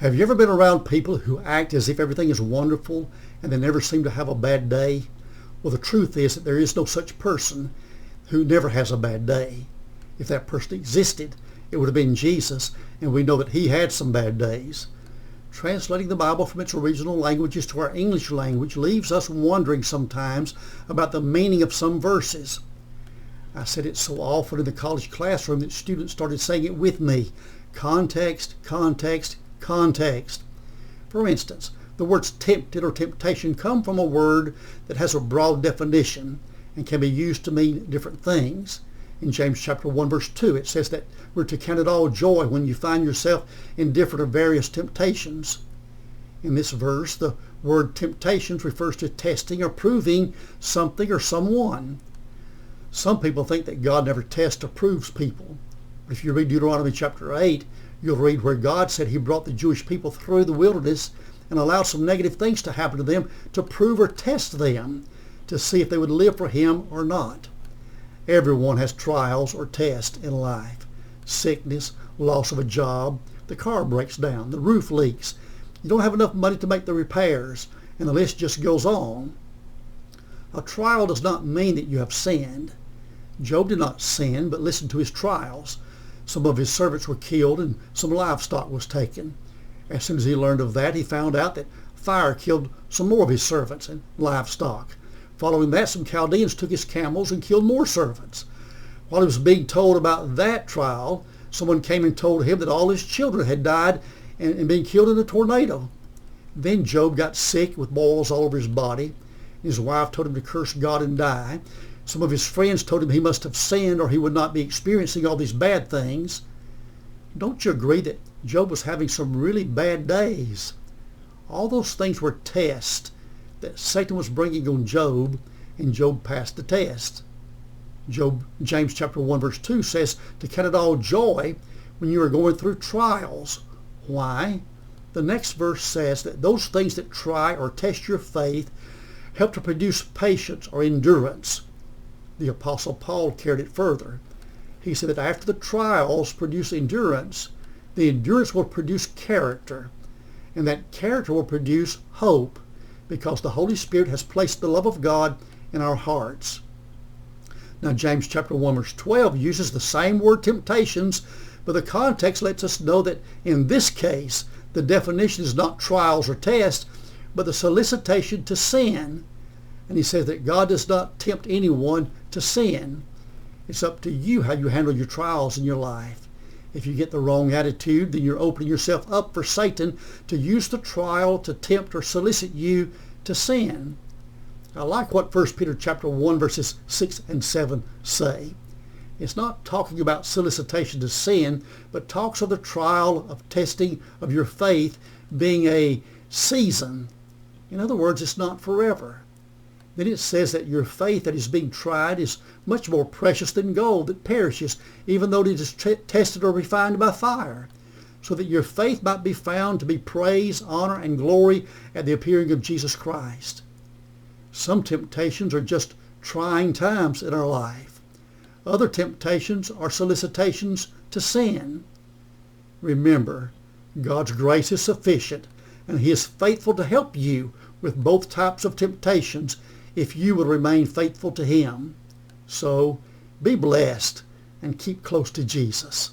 Have you ever been around people who act as if everything is wonderful and they never seem to have a bad day? Well, the truth is that there is no such person who never has a bad day. If that person existed, it would have been Jesus, and we know that he had some bad days. Translating the Bible from its original languages to our English language leaves us wondering sometimes about the meaning of some verses. I said it so often in the college classroom that students started saying it with me. Context, context, context. For instance, the words tempted or temptation come from a word that has a broad definition and can be used to mean different things. In James chapter 1 verse 2 it says that we're to count it all joy when you find yourself in different or various temptations. In this verse, the word temptations refers to testing or proving something or someone. Some people think that God never tests or proves people. But if you read Deuteronomy chapter 8, you'll read where God said he brought the Jewish people through the wilderness and allowed some negative things to happen to them to prove or test them to see if they would live for him or not. Everyone has trials or tests in life. Sickness, loss of a job, the car breaks down, the roof leaks, you don't have enough money to make the repairs, and the list just goes on. A trial does not mean that you have sinned. Job did not sin, but listened to his trials. Some of his servants were killed and some livestock was taken. As soon as he learned of that, he found out that fire killed some more of his servants and livestock. Following that, some Chaldeans took his camels and killed more servants. While he was being told about that trial, someone came and told him that all his children had died and been killed in a tornado. Then Job got sick with boils all over his body. His wife told him to curse God and die. Some of his friends told him he must have sinned or he would not be experiencing all these bad things. Don't you agree that Job was having some really bad days? All those things were tests that Satan was bringing on Job, and Job passed the test. James chapter 1 verse 2 says to count it all joy when you are going through trials. Why? The next verse says that those things that try or test your faith help to produce patience or endurance. The Apostle Paul carried it further. He said that after the trials produce endurance, the endurance will produce character, and that character will produce hope, because the Holy Spirit has placed the love of God in our hearts. Now James chapter 1 verse 12 uses the same word temptations, but the context lets us know that in this case the definition is not trials or tests, but the solicitation to sin. And he says that God does not tempt anyone to sin. It's up to you how you handle your trials in your life. If you get the wrong attitude, then you're opening yourself up for Satan to use the trial to tempt or solicit you to sin. I like what 1 Peter chapter 1 verses 6 and 7 say. It's not talking about solicitation to sin, but talks of the trial of testing of your faith being a season. In other words, it's not forever. Then it says that your faith that is being tried is much more precious than gold that perishes, even though it is tested or refined by fire, so that your faith might be found to be praise, honor, and glory at the appearing of Jesus Christ. Some temptations are just trying times in our life. Other temptations are solicitations to sin. Remember, God's grace is sufficient, and he is faithful to help you with both types of temptations if you will remain faithful to him. So be blessed and keep close to Jesus.